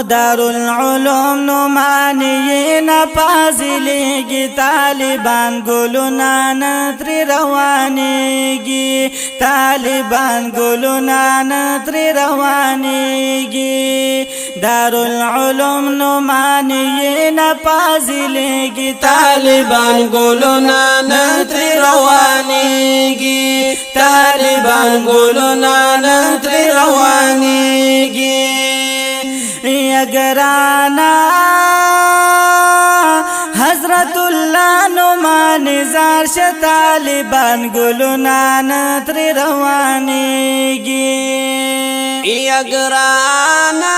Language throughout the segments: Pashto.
دارالعلوم نمانی نپازلیگی طالبان گلونا نتری روانیگی طالبان گلونا نتری روانیگی دارالعلوم نمانی نپازلیگی طالبان گلونا نتری روانیگی طالبان گلونا نتری روانیگی یگرانا حضرت اللہ نمان زارش طالبان گلونا نتری روانیگی یگرانا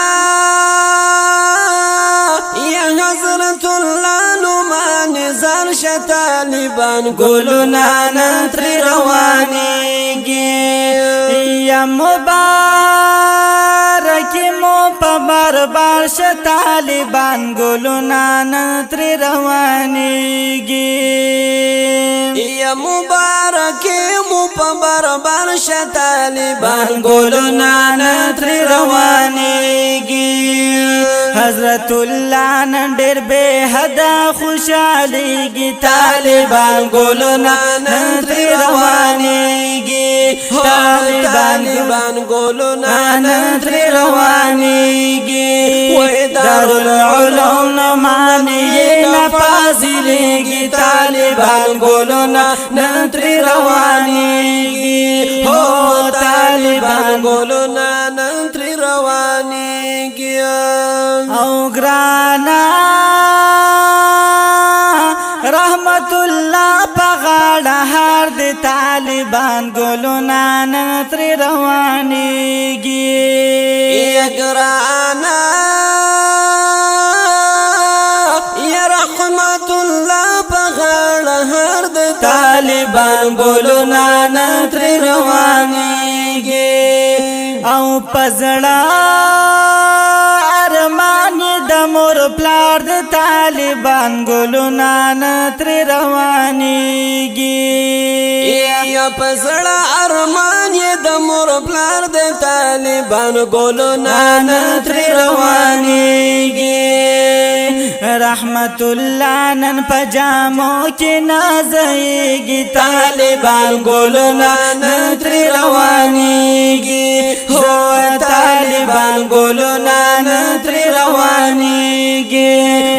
یا حضرت اللہ نمان زارش طالبان گلونا نتری روانیگی یا مبارک مو پبربار ش طالبان گلونا نتری روانیگی یا مبارک مو پبربار ش طالبان گلونا نتری روانیگی حضرت اللہ نندر بے حدا خوشحالیگی طالبان گلونا نتری روانیگی طالبان گلونا نتری روانیگی دارالعلوم نمانی نپازلیگی طالبان گلونا نتری روانیگی ہو طالبان گلونا نتری روانیگی او گرانا رحمت اللہ پغاڑا ہر دی طالبان گلونا نتری روانیگی یگرانا یا رحمت اللہ پغاڑا ہر دی طالبان گلونا نتری روانیگی او پزڑا ارمان د مور پلار د طالبان گلونا نتری روانیگی یا پزڑا ارمان یہ د مور پلار د طالبان گلونا نتری روانیگی رحمت اللہ نن پجامو کی نازئیگی طالبان گلونا نتری روانیگی ہو طالبان گلونا نتری روانیگی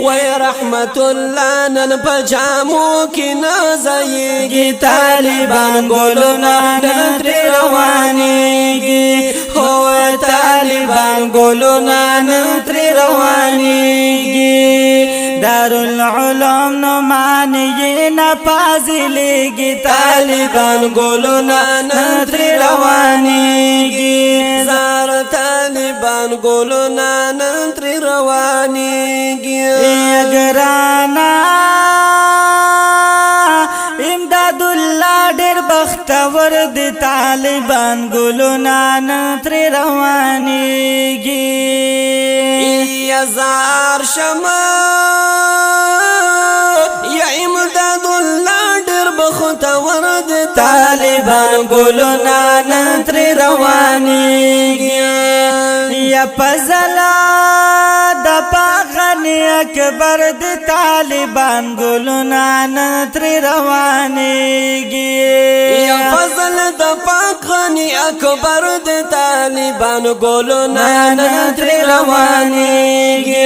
وی رحمت اللہ نن پجامو کی نازئیگی طالبان گلونا نتری روانیگی ہو طالبان گلونا نتری روانیگی دارالعلوم نمانی نپازلیگی طالبان گلونا نتری روانیگی زار طالبان گلونا نتری روانیگی یگرانا امداد اللہ ډیر بختور دی طالبان گلونا نتری روانیگی یا زار شما یا امداد اللہ ډیر بختور دی طالبان گلونا نتری روانیگی یا پزلا د پاغنی اکبر دی طالبان گلونا نتری روانیگی یا فضل د پاغنی اکبر دی طالبان گلونا نتری روانیگی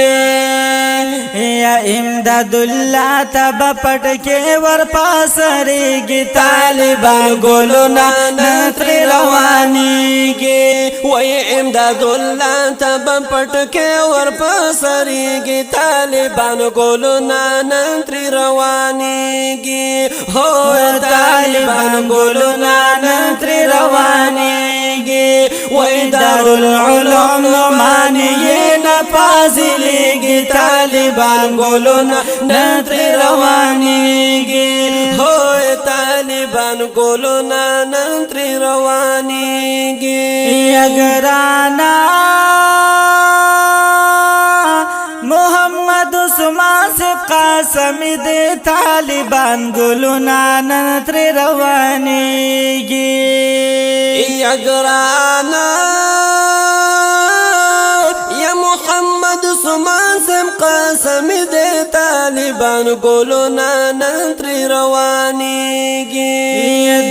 یا امداد اللہ تب پٹ کے ور پاسریگی طالبان گلونا نتری روانیگی وی امداد اللہ تب پٹ کے ور پاسریگی طالبان گلونا نتری روانیگی ہو طالبان گلونا نتری روانیگی وی دارالعلوم نمانی نپازلیگی طالبان گلونا نتری روانیگی ہو طالبان گلونا نتری روانیگی یگرانا محمد عثمان سے قاسم دے طالبان گلونا نتری روانیگی یگرانا یا محمد محمد سمان سم قسم دے طالبان ګلونا نن تر روانيږي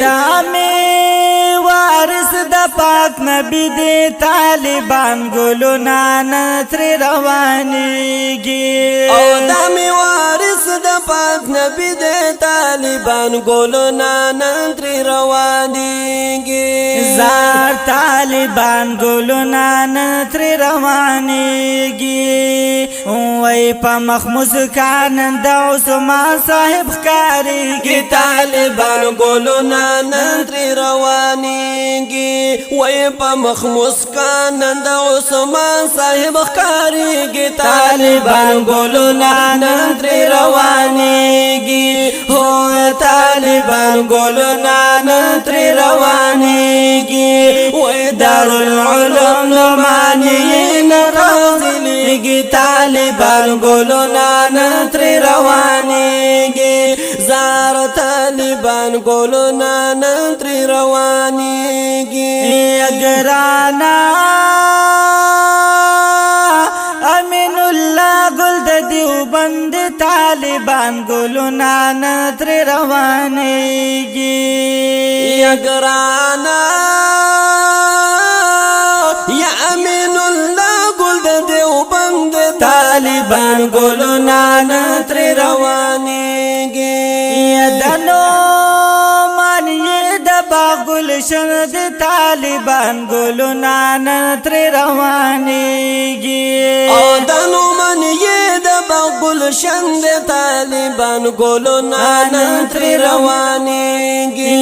دامي وارث د پاک نبی دے طالبان ګلونا نتر روانيږي او دامي وارث د پاک نبی دے طالبان ګلونا نن تر روانيږي زار طالبان ګلونا نتر روانيږي وای په مخموس کان د عثمان صاحب ښکاریږي طالبان ګلونا نن تر روانيږي وای په مخموس کان د عثمان صاحب ښکاریږي طالبان ګلونا نن تر روانيږي هو طالبان ګلونا نن تر روانيږي وای دارالعلوم لمانین راځلېږي طالبان ګلونا نن تر روانيږي زار طالبان ګلونا نن تر روانيږي ګرانا امین الله ګل د دیوبند طالبان ګلونا نن تر روانيږي ګرانا یا امین الله ګل د دیوبند طالبان ګلونا نن تر روانيږي دنو مانی د باغل شند طالبان ګلونا نن تر روانيږي او دنو مانی د باغل شند طالبان ګلونا نن تر روانيږي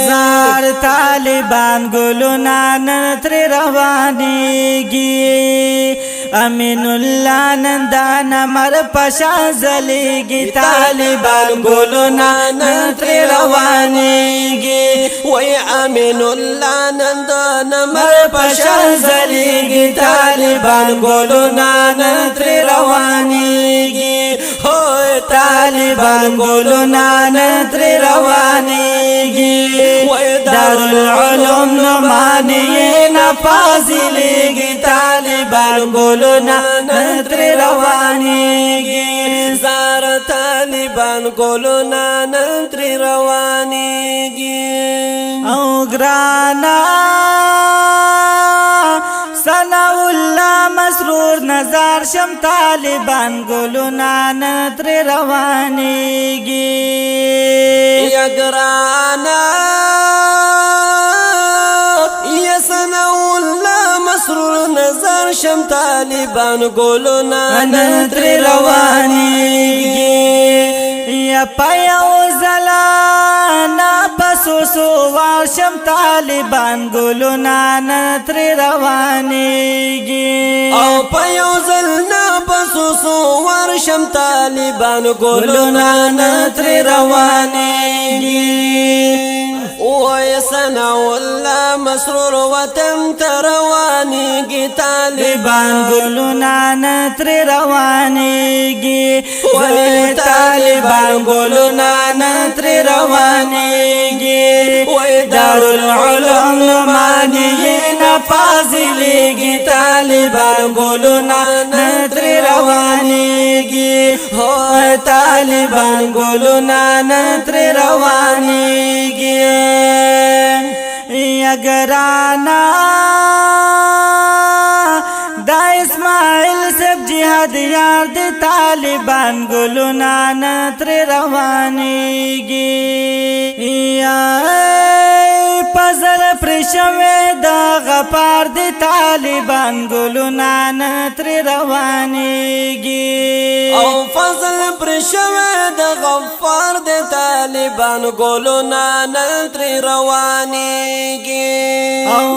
زار طالبان ګلونا نن تر روانيږي امین الله نندان مر پشا زلیږي طالبان ګلونا نن تر روانيږي وای امین الله نندان مر پشا زلیږي طالبان ګلونا نن تر روانيږي هو طالبان ګلونا نن تر روانيږي وای دارالعلوم نمانین فاضلېږي طالبان ګلونا نن تر روانيږي زار طالبان ګلونا نن تر روانيږي او ګرانا ثنا الله مسرور نظر شم طالبان ګلونا نن تر روانيږي یا ګرانا یا ثنا الله مسرور نظر شم طالبان ګلونا نن تر روانيږي یا پایو زلانا پسو سو واشم طالبان ګلونا نن تر روانيږي او پيو زلنا پسو سو ورشم طالبان ګلونا نن تر روانيږي وای سنا والله مسرور وطن تروانيږي طالبان ګلونا نن تر روانيږي وای طالبان ګلونا نن تر روانيږي وای دارالعلوم لمانین فاضلېږي طالبان ګلونا نن تر روانيږي هو طالبان ګلونا نن تر روانيږي ګرانا دا اسماعیل سب جهاد یار د طالبان ګلونا نن تر روانيږي یا پزر پرشوي دا غفار د طالبان ګلونا نن تر روانيږي او فضل پرشوي د غفار د طالبان ګلونا نن تر روانيږي او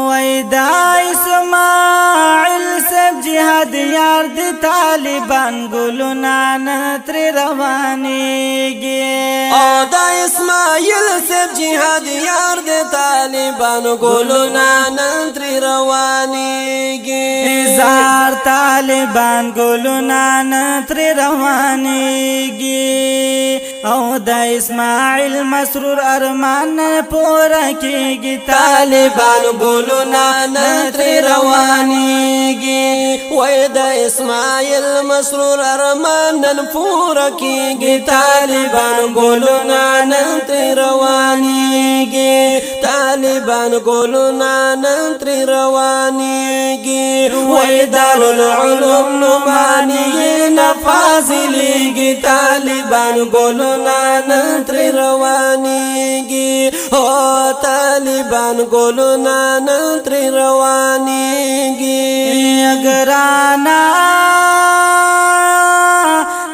وېدا اسماعیل سب جهاد یار د طالبان ګلونا نن تر روانيږي او دا اسماعیل سب جهاد یار د طالبان ګلونا نن تر روانيږي زار طالبان ګلونا نن تر روانيږي او د اسماعیل مسرور ارمان پورا کیږي طالبان ګلونه نتر روانيږي وای د اسماعیل مسرور ارمان نن پورا کیږي طالبان ګلونه نتر روانيږي طالبان ګلونه نتر روانيږي وای دارالعلوم نمانی نفاضلیږي طالبان ګلونه نتر روانيږي او طالبان ګلونه نتر روانيږي اگرانا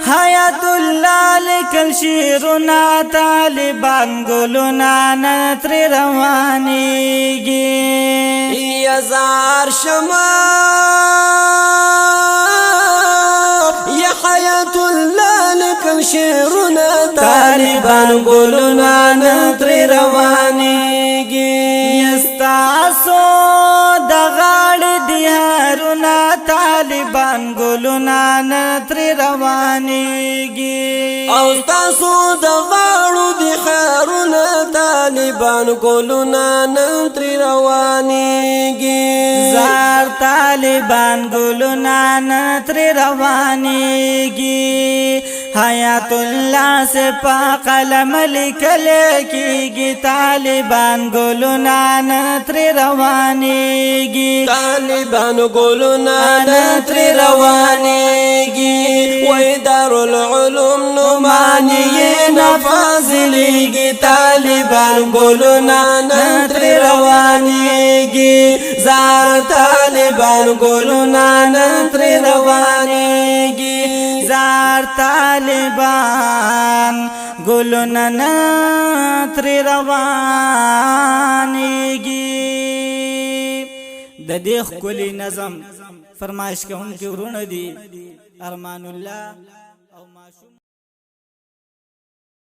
حیات الله لیکل شیرنا طالبان ګلونه نتر روانيږي یزار شما یا حیات الله لیکل شیرنا طالبان ګلونه نتر روانيږي یستاسو د غاړې د هارونه طالبان ګلونه نتر روانيږي او تاسو د غاړو د خارونه طالبان ګلونه نتر روانيږي زار طالبان ګلونه نتر روانيږي حیات الله سے پا قلم لیکل کیږي طالبان ګلونه نتر روانيږي طالبان ګلونه نتر روانيږي وای دارالعلوم نمانی نفاضلیږي طالبان ګلونه نتر روانيږي زار طالبان ګلونه نتر روانيږي زار طالبان ګلونه نتر روانيږي د دې ښکلي نظم فرمایش کوونکي ورونه دي ارمان الله او